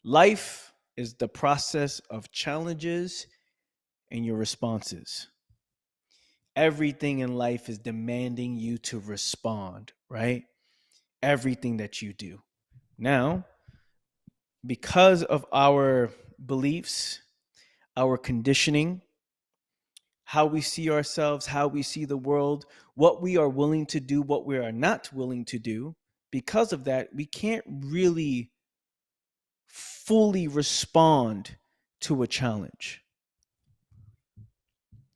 Life is the process of challenges and your responses. Everything in life is demanding you to respond, right? Everything that you do. Now, because of our beliefs, our conditioning, how we see ourselves, how we see the world, what we are willing to do, what we are not willing to do, because of that, we can't really fully respond to a challenge.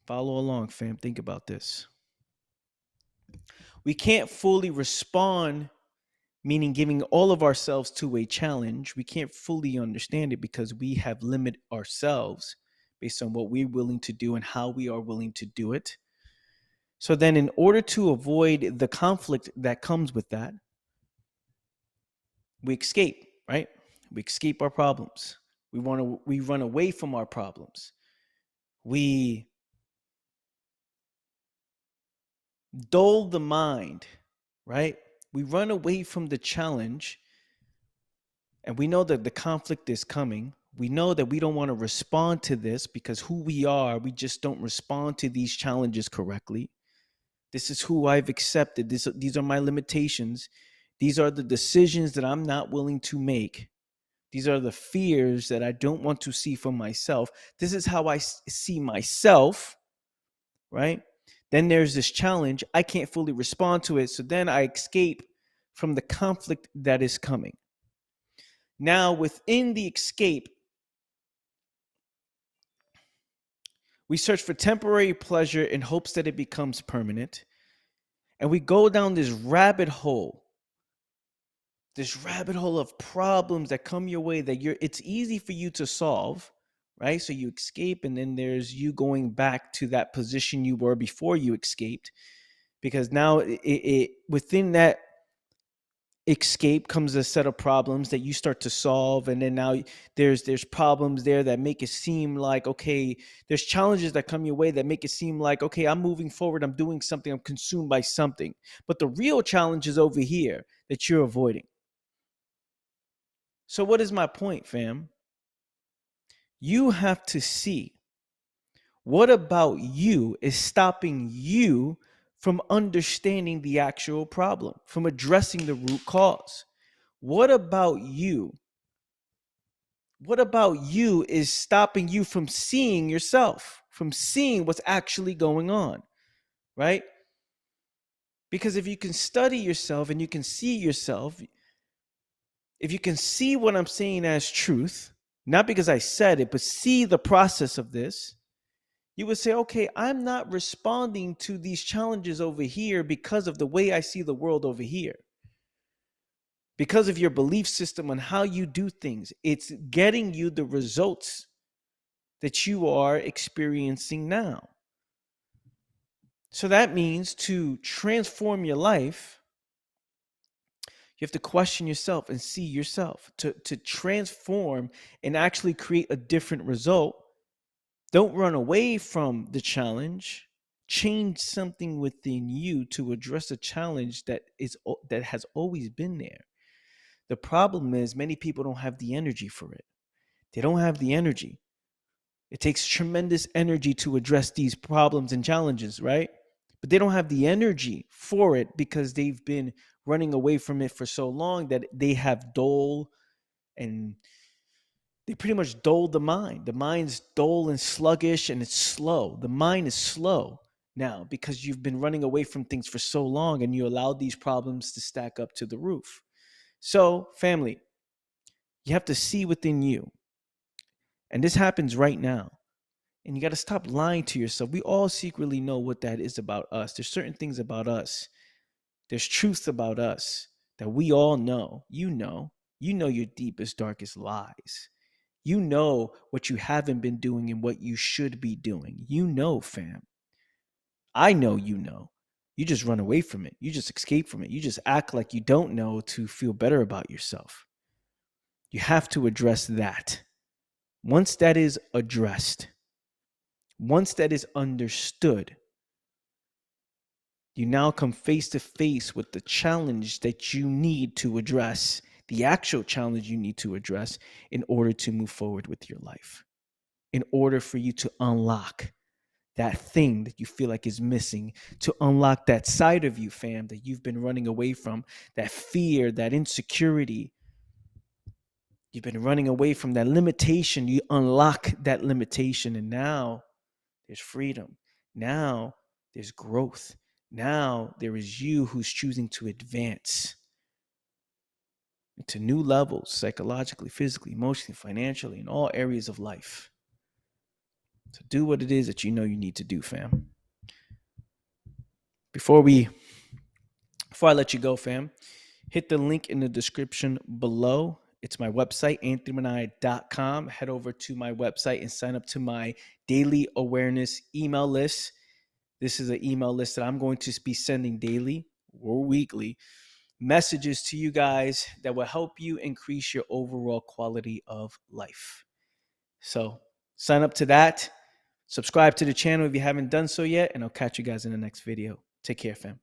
Follow along, fam. Think about this. We can't fully respond, meaning giving all of ourselves to a challenge. We can't fully understand it because we have limited ourselves based on what we're willing to do and how we are willing to do it. So then, in order to avoid the conflict that comes with that, we escape, right? We escape our problems. We run away from our problems. We dull the mind, right? We run away from the challenge, and we know that the conflict is coming. We know that we don't want to respond to this because who we are, we just don't respond to these challenges correctly. This is who I've accepted. These are my limitations. These are the decisions that I'm not willing to make. These are the fears that I don't want to see for myself. This is how I see myself, right? Then there's this challenge. I can't fully respond to it. So then I escape from the conflict that is coming. Now, within the escape, we search for temporary pleasure in hopes that it becomes permanent. And we go down this rabbit hole of problems that come your way that it's easy for you to solve, right? So you escape, and then there's you going back to that position you were before you escaped, because now within that escape comes a set of problems that you start to solve, and then now there's problems there that make it seem like, okay, there's challenges that come your way that make it seem like, okay, I'm moving forward, I'm doing something, I'm consumed by something, but the real challenge is over here that you're avoiding. So what is my point, fam? You have to see what about you is stopping you from understanding the actual problem, from addressing the root cause. What about you? What about you is stopping you from seeing yourself, from seeing what's actually going on, right? Because if you can study yourself and you can see yourself, if you can see what I'm saying as truth, not because I said it, but see the process of this, you would say, okay, I'm not responding to these challenges over here because of the way I see the world over here. Because of your belief system on how you do things, it's getting you the results that you are experiencing now. So that means to transform your life, you have to question yourself and see yourself. To transform and actually create a different result, don't run away from the challenge. Change something within you to address a challenge that has always been there. The problem is many people don't have the energy for it. They don't have the energy. It takes tremendous energy to address these problems and challenges, right? But they don't have the energy for it because they've been running away from it for so long that they have dull, and they pretty much dull the mind. The mind's dull and sluggish, and it's slow. The mind is slow now because you've been running away from things for so long and you allowed these problems to stack up to the roof. So, family, you have to see within you. And this happens right now. And you got to stop lying to yourself. We all secretly know what that is about us. There's certain things about us. There's truths about us that we all know. You know your deepest, darkest lies. You know what you haven't been doing and what you should be doing. You know, fam. I know you know. You just run away from it. You just escape from it. You just act like you don't know to feel better about yourself. You have to address that. Once that is addressed, once that is understood, you now come face to face with the challenge that you need to address the actual challenge you need to address in order to move forward with your life, in order for you to unlock that thing that you feel like is missing, to unlock that side of you, fam, that you've been running away from, that fear, that insecurity. You've been running away from that limitation. You unlock that limitation, and now there's freedom. Now there's growth. Now there is you who's choosing to advance into new levels, psychologically, physically, emotionally, financially, in all areas of life. So do what it is that you know you need to do, fam. Before I let you go, fam, hit the link in the description below. It's my website, anthonymanai.com. Head over to my website and sign up to my daily awareness email list. This is an email list that I'm going to be sending daily or weekly messages to you guys that will help you increase your overall quality of life. So sign up to that. Subscribe to the channel if you haven't done so yet, and I'll catch you guys in the next video. Take care, fam.